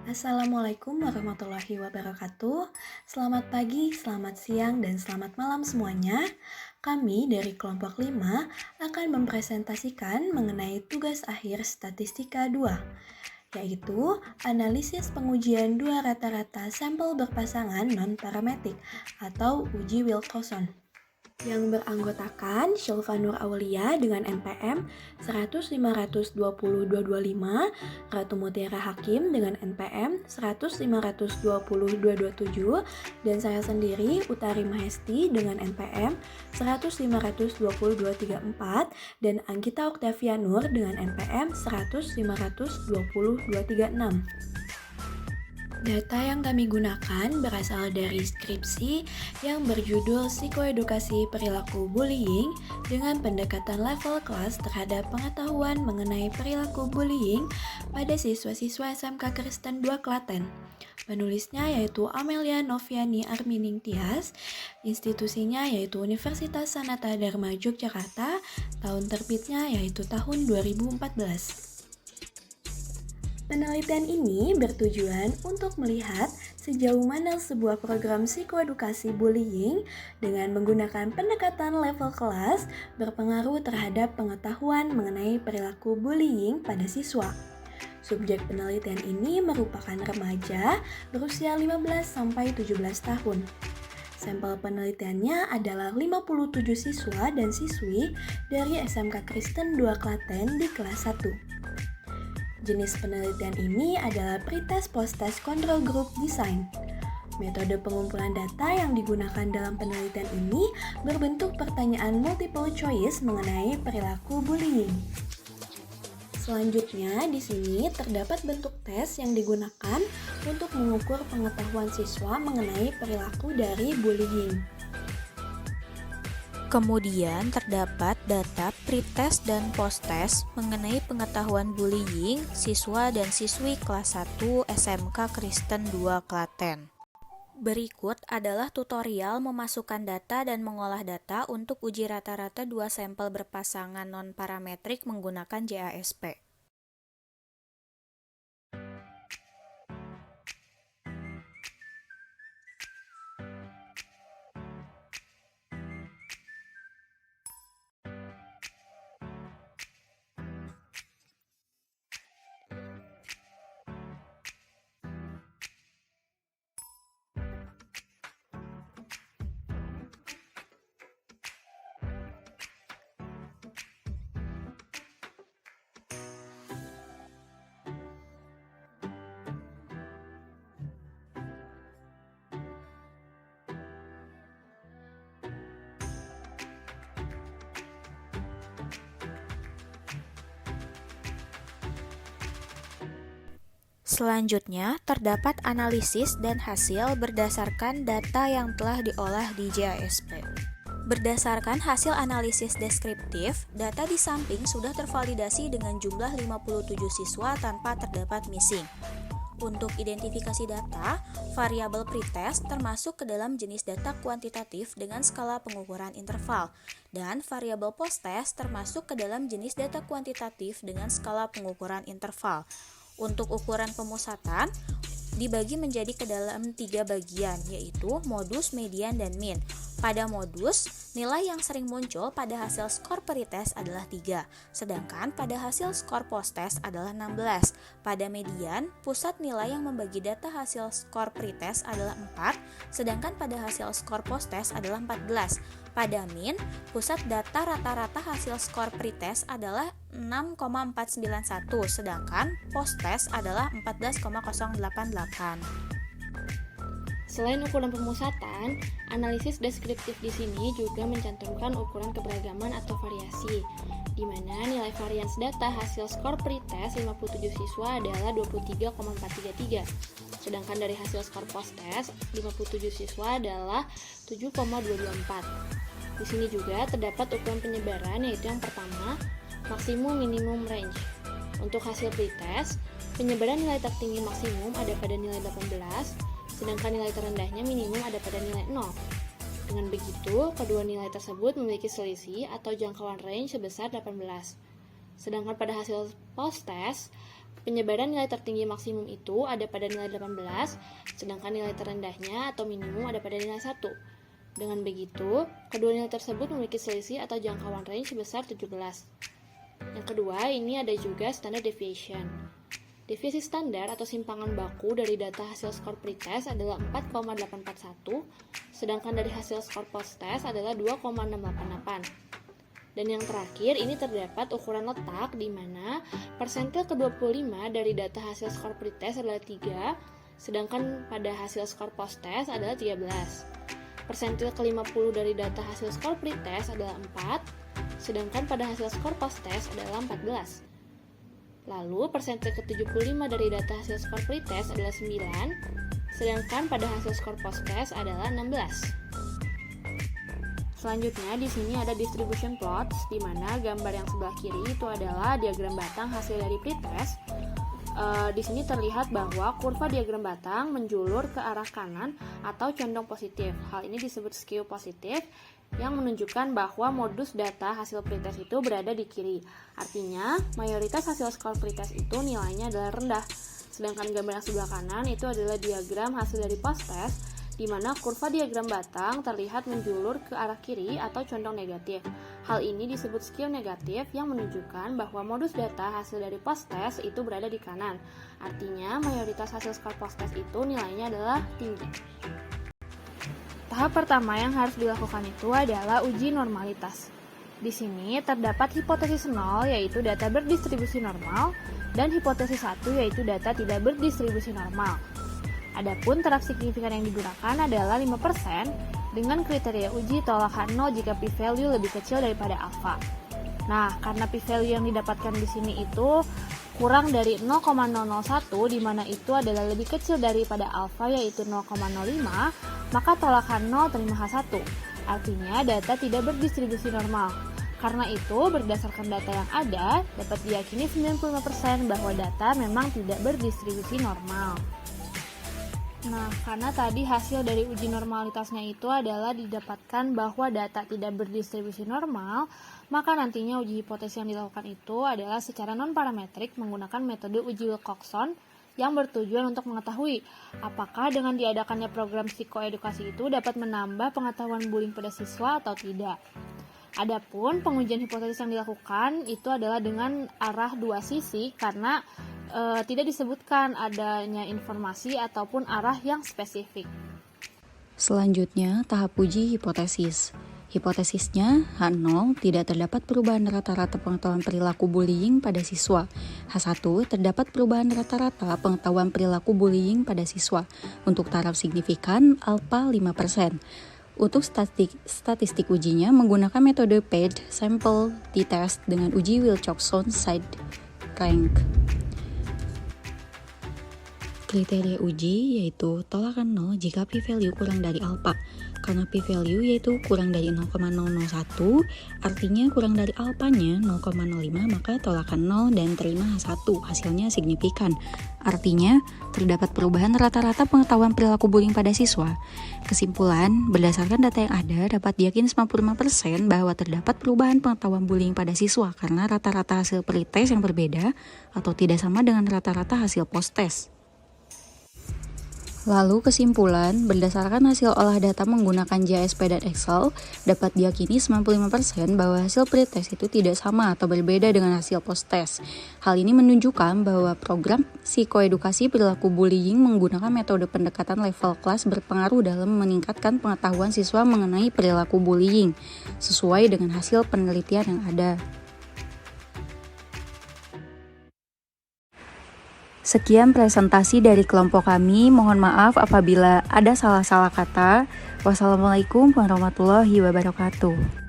Assalamualaikum warahmatullahi wabarakatuh. Selamat pagi, selamat siang, dan selamat malam semuanya. Kami dari kelompok 5 akan mempresentasikan mengenai tugas akhir statistika 2, yaitu analisis pengujian dua rata-rata sampel berpasangan non-parametrik atau uji Wilcoxon, yang beranggotakan Sylva Nur Aulia dengan NPM 100520225, Ratu Mutiara Hakim dengan NPM 100520227, dan saya sendiri Utari Mahesti dengan NPM 100520234 dan Anggita Octavia Nur dengan NPM 100520236. Data yang kami gunakan berasal dari skripsi yang berjudul Psikoedukasi Perilaku Bullying dengan pendekatan level kelas terhadap pengetahuan mengenai perilaku bullying pada siswa-siswa SMK Kristen 2 Klaten. Penulisnya yaitu Amelia Noviani Armining Tias, institusinya yaitu Universitas Sanata Dharma Yogyakarta, tahun terbitnya yaitu tahun 2014. Penelitian ini bertujuan untuk melihat sejauh mana sebuah program psikoedukasi bullying dengan menggunakan pendekatan level kelas berpengaruh terhadap pengetahuan mengenai perilaku bullying pada siswa. Subjek penelitian ini merupakan remaja berusia 15-17 tahun. Sampel penelitiannya adalah 57 siswa dan siswi dari SMK Kristen 2 Klaten di kelas 1. Jenis penelitian ini adalah pretest post-test control group design. Metode pengumpulan data yang digunakan dalam penelitian ini berbentuk pertanyaan multiple choice mengenai perilaku bullying. Selanjutnya, di sini terdapat bentuk tes yang digunakan untuk mengukur pengetahuan siswa mengenai perilaku dari bullying. Kemudian terdapat data pretest dan posttest mengenai pengetahuan bullying siswa dan siswi kelas 1 SMK Kristen 2 Klaten. Berikut adalah tutorial memasukkan data dan mengolah data untuk uji rata-rata dua sampel berpasangan non-parametrik menggunakan JASP. Selanjutnya, terdapat analisis dan hasil berdasarkan data yang telah diolah di JASP. Berdasarkan hasil analisis deskriptif, data di samping sudah tervalidasi dengan jumlah 57 siswa tanpa terdapat missing. Untuk identifikasi data, variabel pretest termasuk ke dalam jenis data kuantitatif dengan skala pengukuran interval, dan variabel posttest termasuk ke dalam jenis data kuantitatif dengan skala pengukuran interval. Untuk ukuran pemusatan dibagi menjadi ke dalam 3 bagian, yaitu modus, median, dan mean. Pada modus, nilai yang sering muncul pada hasil skor pretest adalah 3, sedangkan pada hasil skor posttest adalah 16. Pada median, pusat nilai yang membagi data hasil skor pretest adalah 4, sedangkan pada hasil skor posttest adalah 14. Pada mean, pusat data rata-rata hasil skor pretest adalah 6,491, sedangkan posttest adalah 14,088. Selain ukuran pemusatan, analisis deskriptif di sini juga mencantumkan ukuran keberagaman atau variasi, di mana nilai varians data hasil skor pretest 57 siswa adalah 23,433, sedangkan dari hasil skor posttest 57 siswa adalah 7,224. Di sini juga terdapat ukuran penyebaran, yaitu yang pertama, maksimum minimum range. Untuk hasil pretest, penyebaran nilai tertinggi maksimum ada pada nilai 18, sedangkan nilai terendahnya minimum ada pada nilai 0. Dengan begitu, kedua nilai tersebut memiliki selisih atau jangkauan range sebesar 18. Sedangkan pada hasil post-test, Penyebaran nilai tertinggi maksimum itu ada pada nilai 18, sedangkan nilai terendahnya atau minimum ada pada nilai 1. Dengan begitu, kedua nilai tersebut memiliki selisih atau jangkauan range sebesar 17. Yang kedua, ini ada juga standard deviation. Deviasi standar atau simpangan baku dari data hasil skor pretest adalah 4,841, sedangkan dari hasil skor post-test adalah 2,688. Dan yang terakhir, ini terdapat ukuran letak di mana persentil ke-25 dari data hasil skor pretest adalah 3, sedangkan pada hasil skor post-test adalah 13. Persentil ke-50 dari data hasil skor pretest adalah 4, sedangkan pada hasil skor post-test adalah 14. Lalu, persentil ke-75 dari data hasil skor pretest adalah 9, sedangkan pada hasil skor post-test adalah 16. Selanjutnya di sini ada distribution plots, di mana gambar yang sebelah kiri itu adalah diagram batang hasil dari pretest. Di sini terlihat bahwa kurva diagram batang menjulur ke arah kanan atau condong positif. Hal ini disebut skew positif, yang menunjukkan bahwa modus data hasil pretest itu berada di kiri. Artinya, mayoritas hasil skor pretest itu nilainya adalah rendah. Sedangkan gambar yang sebelah kanan itu adalah diagram hasil dari post-test, di mana kurva diagram batang terlihat menjulur ke arah kiri atau condong negatif. Hal ini disebut skew negatif, yang menunjukkan bahwa modus data hasil dari post-test itu berada di kanan. Artinya, mayoritas hasil skor post-test itu nilainya adalah tinggi. Tahap pertama yang harus dilakukan itu adalah uji normalitas. Di sini terdapat hipotesis 0, yaitu data berdistribusi normal, dan hipotesis 1, yaitu data tidak berdistribusi normal. Adapun taraf signifikan yang digunakan adalah 5% dengan kriteria uji tolakan 0 jika p-value lebih kecil daripada alfa. Nah, karena p-value yang didapatkan di sini itu kurang dari 0,001, di mana itu adalah lebih kecil daripada alfa yaitu 0,05, maka tolakan 0 terima H1. Artinya data tidak berdistribusi normal. Karena itu, berdasarkan data yang ada, dapat diyakini 95% bahwa data memang tidak berdistribusi normal. Nah, karena tadi hasil dari uji normalitasnya itu adalah didapatkan bahwa data tidak berdistribusi normal, maka nantinya uji hipotesis yang dilakukan itu adalah secara non-parametrik menggunakan metode uji Wilcoxon yang bertujuan untuk mengetahui apakah dengan diadakannya program psikoedukasi itu dapat menambah pengetahuan bullying pada siswa atau tidak. Adapun pengujian hipotesis yang dilakukan itu adalah dengan arah dua sisi karena tidak disebutkan adanya informasi ataupun arah yang spesifik. Selanjutnya, tahap uji hipotesis. Hipotesisnya, H0 tidak terdapat perubahan rata-rata pengetahuan perilaku bullying pada siswa. H1 terdapat perubahan rata-rata pengetahuan perilaku bullying pada siswa. Untuk taraf signifikan, alpha 5%. Untuk statistik ujinya menggunakan metode paired sample t-test dengan uji Wilcoxon side rank. Kriteria uji yaitu tolakan 0 jika p-value kurang dari alpha. Karena p-value yaitu kurang dari 0,001, artinya kurang dari alpanya 0,05, maka tolakan 0 dan terima H1, hasilnya signifikan. Artinya, terdapat perubahan rata-rata pengetahuan perilaku bullying pada siswa. Kesimpulan, berdasarkan data yang ada, dapat diyakini 95% bahwa terdapat perubahan pengetahuan bullying pada siswa karena rata-rata hasil pretest yang berbeda atau tidak sama dengan rata-rata hasil post-test. Lalu kesimpulan, berdasarkan hasil olah data menggunakan JSP dan Excel, dapat diyakini 95% bahwa hasil pretest itu tidak sama atau berbeda dengan hasil post-test. Hal ini menunjukkan bahwa program psikoedukasi perilaku bullying menggunakan metode pendekatan level kelas berpengaruh dalam meningkatkan pengetahuan siswa mengenai perilaku bullying, sesuai dengan hasil penelitian yang ada. Sekian presentasi dari kelompok kami, mohon maaf apabila ada salah-salah kata. Wassalamualaikum warahmatullahi wabarakatuh.